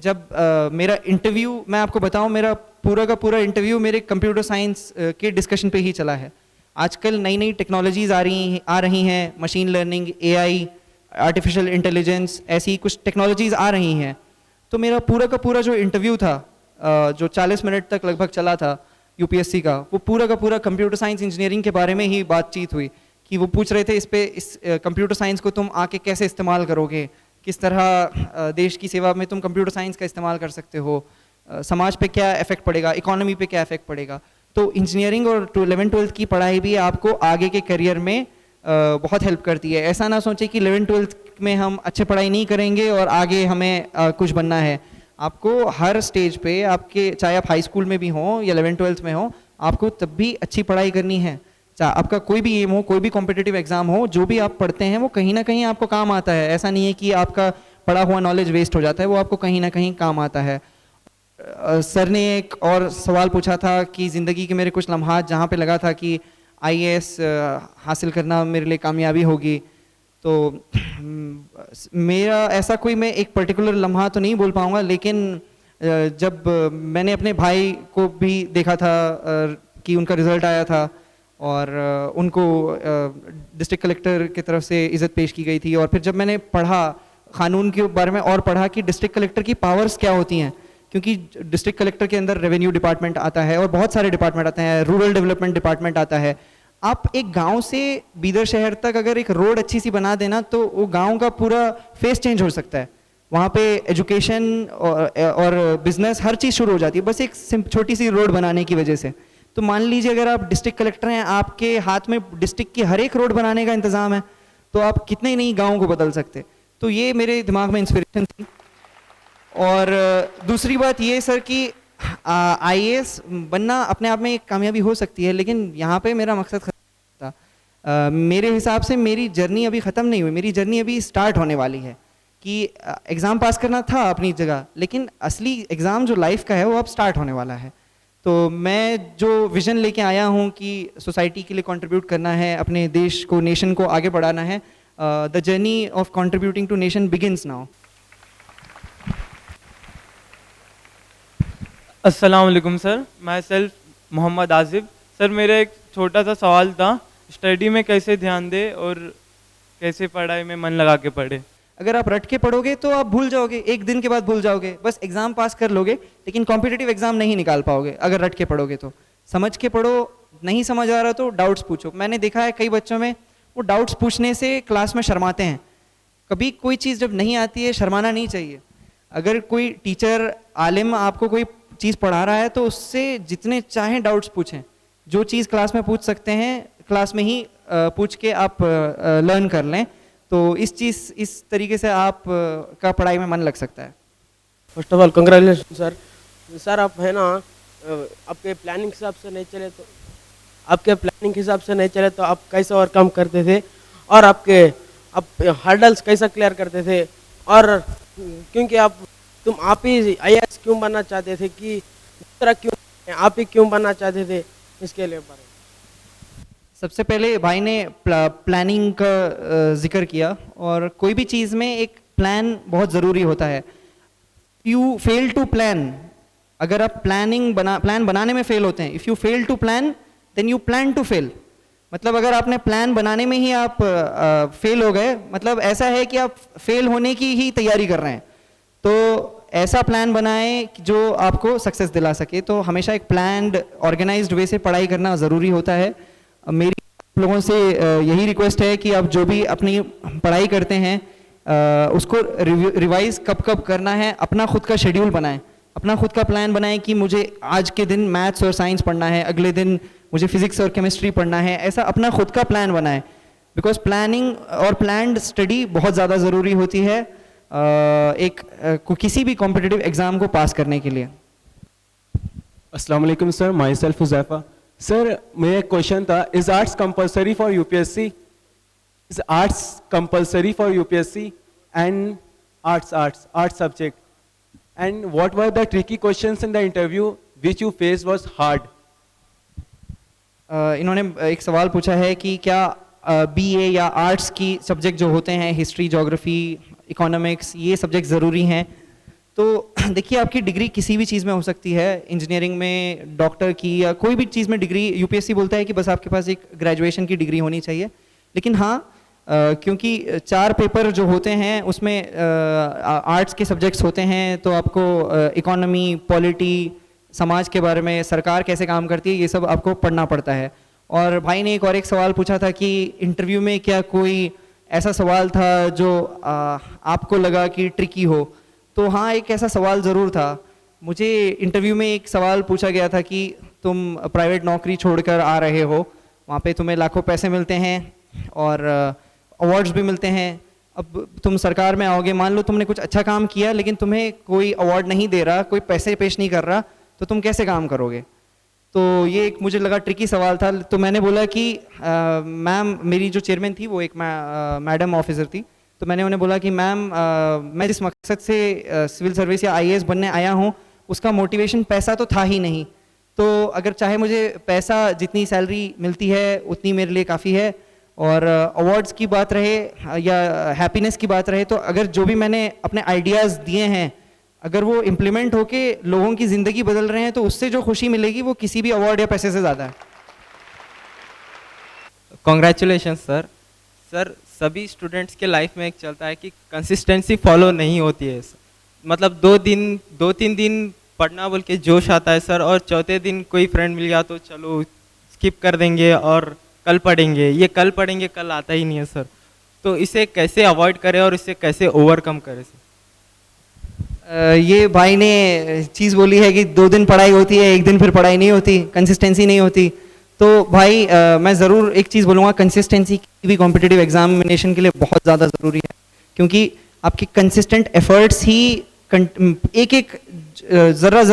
जब मेरा इंटरव्यू, मैं आपको बताऊं, मेरा पूरा का पूरा इंटरव्यू मेरे कंप्यूटर साइंस के डिस्कशन पे ही चला है। आजकल नई नई टेक्नोलॉजीज़ आ रही हैं, machine learning, AI, artificial intelligence, ऐसी कुछ टेक्नोलॉजीज़ आ रही हैं। तो मेरा पूरा का पूरा जो इंटरव्यू था, जो 40 मिनट तक लगभग चला था यूपीएससी का, वो पूरा का पूरा कंप्यूटर साइंस इंजीनियरिंग के बारे में ही बातचीत हुई। कि वो पूछ रहे थे इस कंप्यूटर साइंस को तुम आके कैसे इस्तेमाल करोगे, किस तरह देश की सेवा में तुम कंप्यूटर साइंस का इस्तेमाल कर सकते हो, समाज पे क्या इफेक्ट पड़ेगा, इकोनॉमी पे क्या इफेक्ट पड़ेगा। तो इंजीनियरिंग और 11th-12th की पढ़ाई भी आपको आगे के करियर में बहुत हेल्प करती है। ऐसा ना सोचे कि 11th-12th में हम अच्छे पढ़ाई नहीं करेंगे और आगे हमें कुछ बनना है। आपको हर स्टेज पे, आपके चाहे आप हाई स्कूल में भी हों या 11th-12th में हो, आपको तब भी अच्छी पढ़ाई करनी है। चाहे आपका कोई भी एम हो, कोई भी कॉम्पिटिटिव एग्जाम हो, जो भी आप पढ़ते हैं वो कहीं ना कहीं आपको काम आता है। ऐसा नहीं है कि आपका पढ़ा हुआ नॉलेज वेस्ट हो जाता है, वो आपको कहीं ना कहीं काम आता है। सर ने एक और सवाल पूछा था कि ज़िंदगी के मेरे कुछ लम्हात जहाँ पे लगा था कि आईएएस हासिल करना मेरे लिए कामयाबी होगी। तो मेरा ऐसा कोई, मैं एक पर्टिकुलर लम्हा तो नहीं बोल पाऊँगा, लेकिन जब मैंने अपने भाई को भी देखा था कि उनका रिज़ल्ट आया था, और उनको डिस्ट्रिक्ट कलेक्टर की तरफ से इज़्ज़त पेश की गई थी। और फिर जब मैंने पढ़ा कानून के बारे में और पढ़ा कि डिस्ट्रिक्ट कलेक्टर की पावर्स क्या होती हैं, क्योंकि डिस्ट्रिक्ट कलेक्टर के अंदर रेवेन्यू डिपार्टमेंट आता है और बहुत सारे डिपार्टमेंट आते हैं, रूरल डेवलपमेंट डिपार्टमेंट आता है। आप एक गांव से बीदर शहर तक अगर एक रोड अच्छी सी बना देना तो वो गांव का पूरा फेस चेंज हो सकता है। वहाँ पे एजुकेशन और बिजनेस हर चीज़ शुरू हो जाती है बस एक छोटी सी रोड बनाने की वजह से। तो मान लीजिए अगर आप डिस्ट्रिक्ट कलेक्टर हैं, आपके हाथ में डिस्ट्रिक्ट की हर एक रोड बनाने का इंतज़ाम है, तो आप कितने नई गाँव को बदल सकते। तो ये मेरे दिमाग में इंस्पिरेशन थी। और दूसरी बात ये सर कि आईएएस बनना अपने आप में एक कामयाबी हो सकती है, लेकिन यहाँ पे मेरा मकसद खत्म था। मेरे हिसाब से मेरी जर्नी अभी ख़त्म नहीं हुई, मेरी जर्नी अभी स्टार्ट होने वाली है। कि एग्ज़ाम पास करना था अपनी जगह, लेकिन असली एग्ज़ाम जो लाइफ का है वो अब स्टार्ट होने वाला है। तो मैं जो विज़न लेके आया हूँ कि सोसाइटी के लिए कंट्रीब्यूट करना है, अपने देश को, नेशन को आगे बढ़ाना है, the journey of contributing to nation begins now. अस्सलाम वालेकुम sir, myself Mohammad Aajib. Sir मेरा एक छोटा सा सवाल था, स्टडी में कैसे ध्यान दे और कैसे पढ़ाई में मन लगा के पढ़े। अगर आप रट के पढ़ोगे तो आप भूल जाओगे, एक दिन के बाद भूल जाओगे, बस एग्ज़ाम पास कर लोगे, लेकिन कॉम्पिटिटिव एग्ज़ाम नहीं निकाल पाओगे अगर रट के पढ़ोगे। तो समझ के पढ़ो, नहीं समझ आ रहा तो डाउट्स पूछो। मैंने देखा है कई बच्चों में वो डाउट्स पूछने से क्लास में शर्माते हैं। कभी कोई चीज़ जब नहीं आती है शर्माना नहीं चाहिए। अगर कोई टीचर आलिम आपको कोई चीज़ पढ़ा रहा है तो उससे जितने चाहें डाउट्स पूछें। जो चीज़ क्लास में पूछ सकते हैं क्लास में ही पूछ के आप लर्न कर लें। तो इस तरीके से आप का पढ़ाई में मन लग सकता है। First of all congratulation sir. Sir आप है ना आपके प्लानिंग के हिसाब से नहीं चले तो आप कैसे ओवरकम करते थे, और आप हर्डल्स कैसा क्लियर करते थे, और क्योंकि आप ही आईएएस क्यों बनना चाहते थे, कि दूसरा क्यों आप ही क्यों बनना चाहते थे, इसके लिए बारे। सबसे पहले भाई ने प्लानिंग का जिक्र किया, और कोई भी चीज़ में एक प्लान बहुत ज़रूरी होता है। यू फेल टू प्लान, अगर आप प्लान बनाने में फेल होते हैं, if you fail to plan then you plan to fail. मतलब अगर आपने प्लान बनाने में ही आप फेल हो गए, मतलब ऐसा है कि आप फेल होने की ही तैयारी कर रहे हैं। तो ऐसा प्लान बनाएं जो आपको सक्सेस दिला सके। तो हमेशा एक प्लान्ड ऑर्गेनाइज्ड वे से पढ़ाई करना ज़रूरी होता है। मेरी आप लोगों से यही रिक्वेस्ट है कि आप जो भी अपनी पढ़ाई करते हैं उसको रिवाइज कब कब करना है, अपना खुद का शेड्यूल बनाएं, अपना खुद का प्लान बनाएं कि मुझे आज के दिन मैथ्स और साइंस पढ़ना है, अगले दिन मुझे फिजिक्स और केमिस्ट्री पढ़ना है। ऐसा अपना खुद का प्लान बनाएं, बिकॉज प्लानिंग और प्लान्ड स्टडी बहुत ज़्यादा ज़रूरी होती है किसी भी कॉम्पिटिटिव एग्ज़ाम को पास करने के लिए। अस्सलाम वालेकुम sir, my self Huzaifa. Sir मेरा एक क्वेश्चन था, is arts compulsory for UPSC? Is arts compulsory for UPSC and arts subject, and what were the tricky questions in the interview which you face was hard? इन्होंने एक सवाल पूछा है कि क्या बीए या आर्ट्स की सब्जेक्ट जो होते हैं, हिस्ट्री, ज्योग्राफी, इकोनॉमिक्स, ये सब्जेक्ट ज़रूरी हैं? तो देखिए आपकी डिग्री किसी भी चीज़ में हो सकती है, इंजीनियरिंग में, डॉक्टर की, या कोई भी चीज़ में डिग्री। यूपीएससी बोलता है कि बस आपके पास एक ग्रेजुएशन की डिग्री होनी चाहिए। लेकिन हाँ, क्योंकि 4 पेपर जो होते हैं उसमें आर्ट्स के सब्जेक्ट्स होते हैं, तो आपको इकोनॉमी, पॉलिटी, समाज के बारे में, सरकार कैसे काम करती है, ये सब आपको पढ़ना पड़ता है। और भाई ने एक सवाल पूछा था कि इंटरव्यू में क्या कोई ऐसा सवाल था जो आपको लगा कि ट्रिकी हो? तो हाँ, एक ऐसा सवाल ज़रूर था। मुझे इंटरव्यू में एक सवाल पूछा गया था कि तुम प्राइवेट नौकरी छोड़कर आ रहे हो, वहाँ पे तुम्हें लाखों पैसे मिलते हैं और अवार्ड्स भी मिलते हैं। अब तुम सरकार में आओगे, मान लो तुमने कुछ अच्छा काम किया लेकिन तुम्हें कोई अवार्ड नहीं दे रहा, कोई पैसे पेश नहीं कर रहा, तो तुम कैसे काम करोगे? तो ये एक मुझे लगा ट्रिकी सवाल था। तो मैंने बोला कि मैम, मेरी जो चेयरमैन थी वो एक मैडम ऑफिसर थी, तो मैंने उन्हें बोला कि मैम, मैं जिस मकसद से सिविल सर्विस या आईएएस बनने आया हूँ उसका मोटिवेशन पैसा तो था ही नहीं। तो अगर चाहे मुझे पैसा, जितनी सैलरी मिलती है उतनी मेरे लिए काफ़ी है। और अवार्ड्स की बात रहे या हैप्पीनेस की बात रहे, तो अगर जो भी मैंने अपने आइडियाज़ दिए हैं अगर वो इम्प्लीमेंट होके लोगों की ज़िंदगी बदल रहे हैं तो उससे जो खुशी मिलेगी वो किसी भी अवार्ड या पैसे से ज़्यादा है। Congratulation sir. सर सभी स्टूडेंट्स के लाइफ में एक चलता है कि कंसिस्टेंसी फॉलो नहीं होती है सर। मतलब 2-3 दिन पढ़ना बोल के जोश आता है सर, और चौथे दिन कोई फ्रेंड मिल गया तो चलो स्किप कर देंगे और कल पढ़ेंगे, ये कल पढ़ेंगे कल आता ही नहीं है सर। तो इसे कैसे अवॉइड करें और इसे कैसे ओवरकम करें सर? ये भाई ने चीज़ बोली है कि 2 दिन पढ़ाई होती है, 1 दिन फिर पढ़ाई नहीं होती, कंसिस्टेंसी नहीं होती। तो भाई मैं ज़रूर एक चीज़ बोलूँगा, कंसिस्टेंसी भी कॉम्पिटिटिव एग्जामिनेशन के लिए बहुत ज़्यादा ज़रूरी है, क्योंकि आपकी कंसिस्टेंट एफर्ट्स ही एक एक ज़र्रा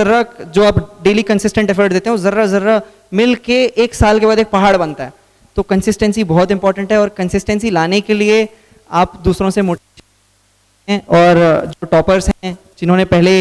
जो आप डेली कंसिस्टेंट एफर्ट देते हैं वो ज़र्रा मिल के 1 साल के बाद एक पहाड़ बनता है। तो कंसिस्टेंसी बहुत इंपॉर्टेंट है, और कंसिस्टेंसी लाने के लिए आप दूसरों से मोटिवेट हैं, और जो टॉपर्स हैं जिन्होंने पहले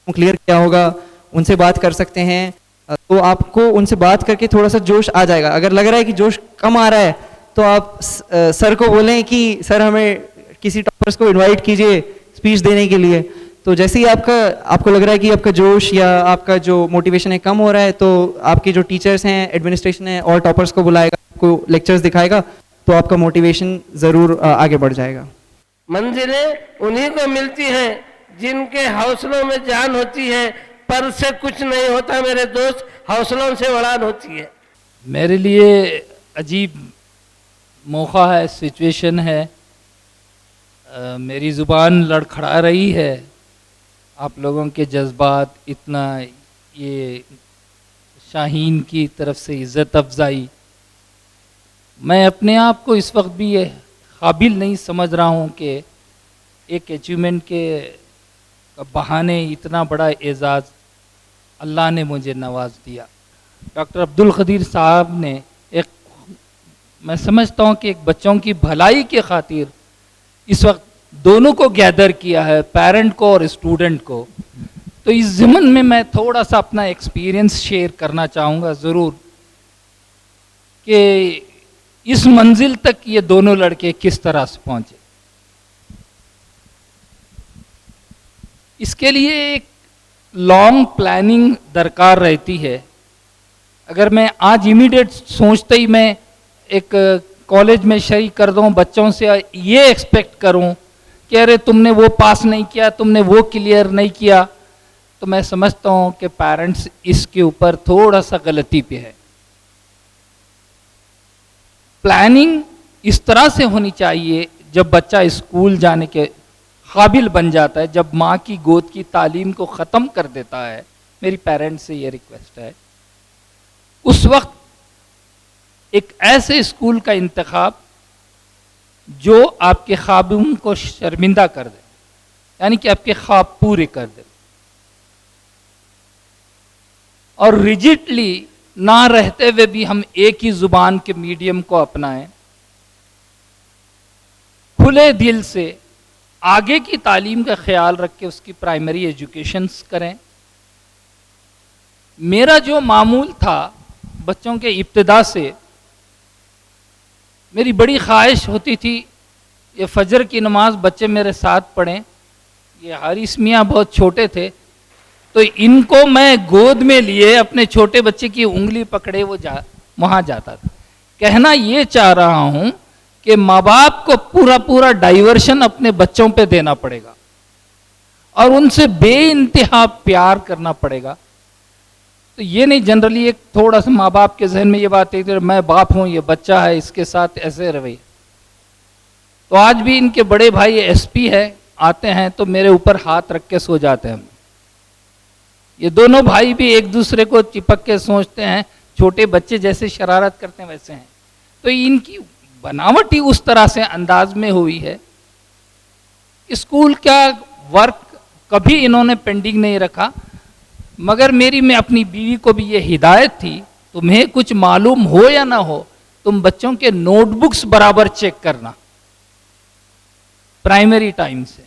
क्लियर किया होगा उनसे बात कर सकते हैं। तो आपको उनसे बात करके थोड़ा सा जोश आ जाएगा। अगर लग रहा है कि जोश कम आ रहा है तो आप सर को बोलें कि सर हमें किसी टॉपर्स को इनवाइट कीजिए स्पीच देने के लिए। तो जैसे ही आपको लग रहा है कि आपका जोश या आपका जो मोटिवेशन है कम हो रहा है, तो आपके जो टीचर्स हैं, एडमिनिस्ट्रेशन है, और टॉपर्स को बुलाएगा, आपको लेक्चर्स दिखाएगा, तो आपका मोटिवेशन ज़रूर आगे बढ़ जाएगा। मंजिलें उन्हीं को मिलती हैं जिनके हौसलों में जान होती है, पर से कुछ नहीं होता मेरे दोस्त, हौसलों से उड़ान होती है। मेरे लिए अजीब मौका है, सिचुएशन है, मेरी ज़ुबान लड़खड़ा रही है। आप लोगों के जज्बात, इतना ये शाहीन की तरफ से इज़्ज़त अफजाई, मैं अपने आप को इस वक्त भी ये काबिल नहीं समझ रहा हूँ कि एक अचीवमेंट के बहाने इतना बड़ा एजाज़ अल्लाह ने मुझे नवाज दिया। डॉक्टर अब्दुल क़दीर साहब ने एक, मैं समझता हूँ कि एक बच्चों की भलाई के खातिर इस वक्त दोनों को गैदर किया है, पेरेंट को और स्टूडेंट को। तो इस ज़मन में मैं थोड़ा सा अपना एक्सपीरियंस शेयर करना चाहूँगा ज़रूर, कि इस मंजिल तक ये दोनों लड़के किस तरह से पहुँचे। इसके लिए एक लॉन्ग प्लानिंग दरकार रहती है। अगर मैं आज इमीडिएट सोचते ही मैं एक कॉलेज में शरीक कर दूँ, बच्चों से ये एक्सपेक्ट करूँ कि अरे तुमने वो पास नहीं किया, तुमने वो क्लियर नहीं किया, तो मैं समझता हूँ कि पेरेंट्स इसके ऊपर थोड़ा सा गलती पे है। प्लानिंग इस तरह से होनी चाहिए, जब बच्चा स्कूल जाने के काबिल बन जाता है, जब माँ की गोद की तालीम को ख़त्म कर देता है, मेरी पेरेंट्स से ये रिक्वेस्ट है, उस वक्त एक ऐसे स्कूल का इंतखाब जो आपके ख्वाबों को शर्मिंदा कर दे, यानी कि आपके ख्वाब पूरे कर दे, और रिजिडली ना रहते हुए भी हम एक ही जुबान के मीडियम को अपनाएं, खुले दिल से आगे की तालीम का ख्याल रख के उसकी प्राइमरी एजुकेशंस करें। मेरा जो मामूल था बच्चों के इब्तिदा से, मेरी बड़ी ख्वाहिश होती थी ये फजर की नमाज बच्चे मेरे साथ पढ़ें। ये हारिस मियाँ बहुत छोटे थे, तो इनको मैं गोद में लिए अपने छोटे बच्चे की उंगली पकड़े वो वहाँ जाता था। कहना ये चाह रहा हूँ कि माँ बाप को पूरा डाइवर्शन अपने बच्चों पे देना पड़ेगा और उनसे बेइंतहा प्यार करना पड़ेगा। तो ये नहीं, जनरली एक थोड़ा सा माँ बाप के जहन में ये बात है कि मैं बाप हूँ, ये बच्चा है, इसके साथ ऐसे रवैया। तो आज भी इनके बड़े भाई एसपी है, आते हैं तो मेरे ऊपर हाथ रख के सो जाते हैं। ये दोनों भाई भी एक दूसरे को चिपक के सोचते हैं, छोटे बच्चे जैसे शरारत करते हैं वैसे हैं। तो इनकी बनावट ही उस तरह से अंदाज में हुई है। स्कूल का वर्क कभी इन्होंने पेंडिंग नहीं रखा, मगर मैं अपनी बीवी को भी ये हिदायत थी, तुम्हें कुछ मालूम हो या ना हो, तुम बच्चों के नोटबुक्स बराबर चेक करना प्राइमरी टाइम से।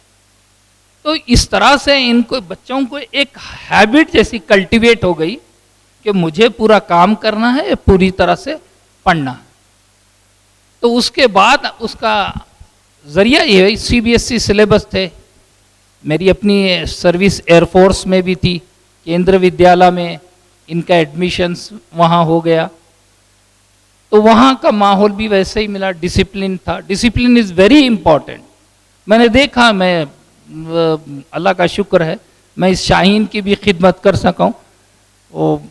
तो इस तरह से इनको बच्चों को एक हैबिट जैसी कल्टीवेट हो गई कि मुझे पूरा काम करना है, पूरी तरह से पढ़ना है। तो उसके बाद उसका जरिया ये सीबीएसई सिलेबस थे। मेरी अपनी सर्विस एयरफोर्स में भी थी, केंद्र विद्यालय में इनका एडमिशन्स वहाँ हो गया। तो तो वहाँ का माहौल भी वैसे ही मिला, डिसिप्लिन था। Discipline is very important. मैंने देखा, मैं अल्लाह का शुक्र है मैं इस शाहीन की भी खिदमत कर सका हूँ। वो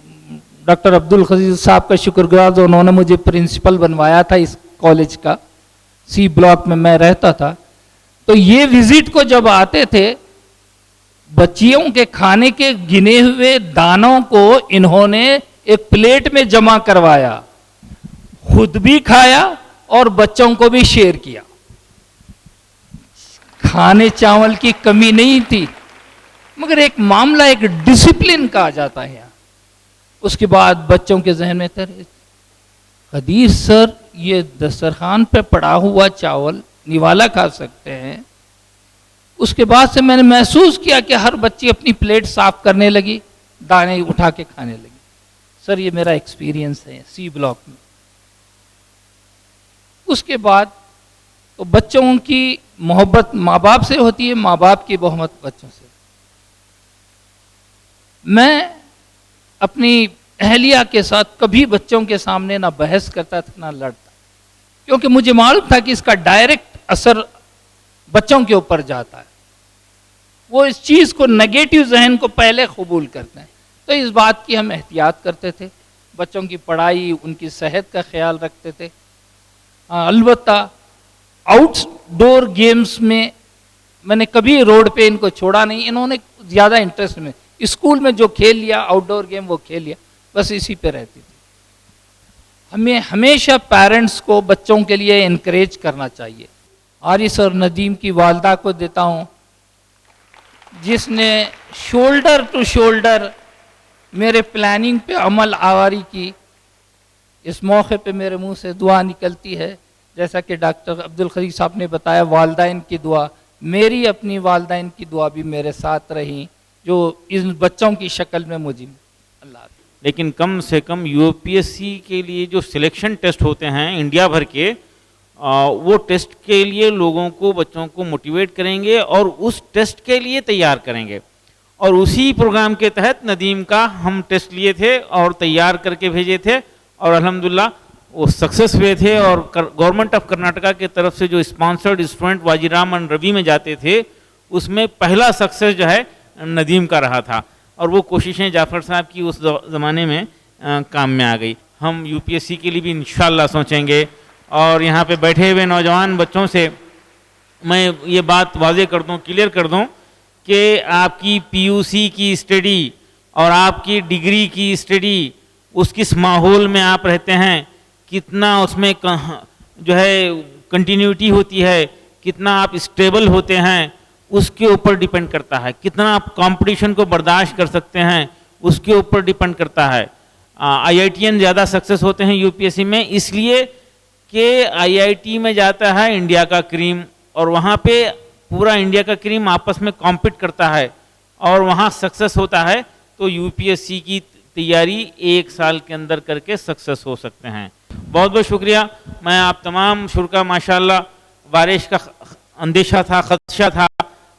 डॉक्टर अब्दुल खजीज साहब का शुक्रगुजार जो उन्होंने मुझे प्रिंसिपल बनवाया था इस कॉलेज का, सी ब्लॉक में मैं रहता था। तो ये विजिट को जब आते थे, बच्चियों के खाने के गिने हुए दानों को इन्होंने एक प्लेट में जमा करवाया, खुद भी खाया और बच्चों को भी शेयर किया। खाने चावल की कमी नहीं थी, मगर एक मामला एक डिसिप्लिन का आ जाता है यहाँ। उसके बाद बच्चों के जहन में था, हदीस सर ये दस्तरखान पे पड़ा हुआ चावल निवाला खा सकते हैं। उसके बाद से मैंने महसूस किया कि हर बच्ची अपनी प्लेट साफ करने लगी, दाने उठा के खाने लगी। सर ये मेरा एक्सपीरियंस है सी ब्लॉक में। उसके बाद तो बच्चों की मोहब्बत माँ बाप से होती है, माँ बाप की मोहब्बत बच्चों से। मैं अपनी अहलिया के साथ कभी बच्चों के सामने ना बहस करता था ना लड़ता, क्योंकि मुझे मालूम था कि इसका डायरेक्ट असर बच्चों के ऊपर जाता है। वो इस चीज़ को, नेगेटिव जहन को पहले कबूल करते हैं। तो इस बात की हम एहतियात करते थे, बच्चों की पढ़ाई, उनकी सेहत का ख्याल रखते थे। अलबत्ता आउटडोर गेम्स में मैंने कभी रोड पे इनको छोड़ा नहीं। इन्होंने ज़्यादा इंटरेस्ट में स्कूल में जो खेल लिया, आउटडोर गेम वो खेल लिया, बस इसी पे रहती थी। हमें हमेशा पेरेंट्स को बच्चों के लिए इनकरेज करना चाहिए। आरिस और नदीम की वालदा को देता हूँ, जिसने शोल्डर टू शोल्डर मेरे प्लानिंग पे अमल आवारी की। इस मौके पे मेरे मुंह से दुआ निकलती है, जैसा कि डॉक्टर अब्दुल खलीक साहब ने बताया, वालदाइन की दुआ, मेरी अपनी वालदाइन की दुआ भी मेरे साथ रही, जो इन बच्चों की शक्ल में मुझे अल्लाह। लेकिन कम से कम यूपीएससी के लिए जो सिलेक्शन टेस्ट होते हैं इंडिया भर के, वो टेस्ट के लिए लोगों को, बच्चों को मोटिवेट करेंगे और उस टेस्ट के लिए तैयार करेंगे। और उसी प्रोग्राम के तहत नदीम का हम टेस्ट लिए थे और तैयार करके भेजे थे, और अल्हम्दुलिल्लाह वो सक्सेस हुए थे। और गवर्नमेंट ऑफ कर्नाटका की तरफ से जो स्पॉन्सर्ड स्टूडेंट वाजीरामन रवि में जाते थे, उसमें पहला सक्सेस जो है नदीम का रहा था। और वो कोशिशें जाफ़र साहब की उस ज़माने में काम में आ गई। हम यूपीएससी के लिए भी इंशाअल्लाह सोचेंगे। और यहाँ पे बैठे हुए नौजवान बच्चों से मैं ये बात वाज़ेह कर दूँ, क्लियर कर दूँ कि आपकी पीयूसी की स्टडी और आपकी डिग्री की स्टडी, उस किस माहौल में आप रहते हैं, कितना उसमें जो है कंटिन्यूटी होती है, कितना आप स्टेबल होते हैं, उसके ऊपर डिपेंड करता है। कितना आप कंपटीशन को बर्दाश्त कर सकते हैं, उसके ऊपर डिपेंड करता है। IITian ज़्यादा सक्सेस होते हैं यूपीएससी में, इसलिए कि IIT में जाता है इंडिया का क्रीम, और वहाँ पे पूरा इंडिया का क्रीम आपस में कॉम्पीट करता है और वहाँ सक्सेस होता है। तो यूपीएससी की तैयारी 1 साल के अंदर करके सक्सेस हो सकते हैं। बहुत बहुत शुक्रिया। मैं आप तमाम शुरा, माशाल्लाह बारिश का अंदेशा था, खदशा था,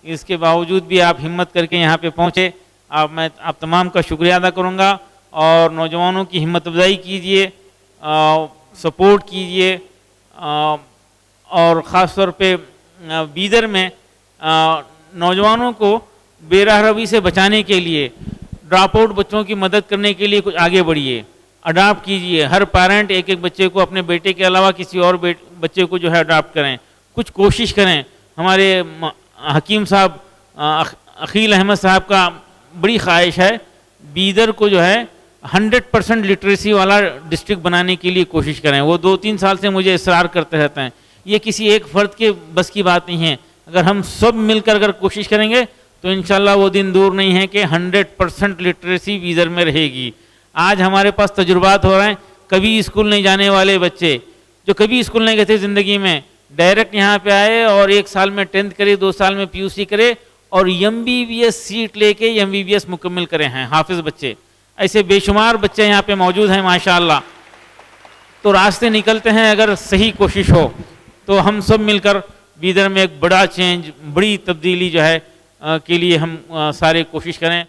इसके बावजूद भी आप हिम्मत करके यहाँ पे पहुँचे। मैं आप तमाम का शुक्रिया अदा करूँगा। और नौजवानों की हिम्मत अफजाई कीजिए, सपोर्ट कीजिए, और ख़ास तौर पे बीदर में नौजवानों को बेराहरवी से बचाने के लिए, ड्रॉप आउट बच्चों की मदद करने के लिए कुछ आगे बढ़िए, अडॉप्ट कीजिए। हर पेरेंट एक एक बच्चे को, अपने बेटे के अलावा किसी और बच्चे को जो है अडॉप्ट करें, कुछ कोशिश करें। हमारे हकीम साहब, अखील अहमद साहब का बड़ी ख्वाहिश है बीदर को जो है 100% लिटरेसी वाला डिस्ट्रिक्ट बनाने के लिए कोशिश करें। वो 2-3 साल से मुझे इसरार करते रहते हैं। ये किसी एक फ़र्द के बस की बात नहीं है। अगर हम सब मिलकर अगर कोशिश करेंगे तो इंशाल्लाह वो दिन दूर नहीं है कि 100% लिटरेसी बीदर में रहेगी। आज हमारे पास तजुर्बात हो रहे हैं, कभी स्कूल नहीं जाने वाले बच्चे जो कभी स्कूल नहीं गए थे ज़िंदगी में, डायरेक्ट यहाँ पे आए और 1 साल में 10th करे, 2 साल में PUC करे और MBBS सीट लेके MBBS मुकम्मल करे हैं हाफिज़ बच्चे। ऐसे बेशुमार बच्चे यहाँ पे मौजूद हैं माशाअल्लाह। तो रास्ते निकलते हैं अगर सही कोशिश हो तो। हम सब मिलकर बीदर में एक बड़ा चेंज, बड़ी तब्दीली जो है के लिए हम सारे कोशिश करें।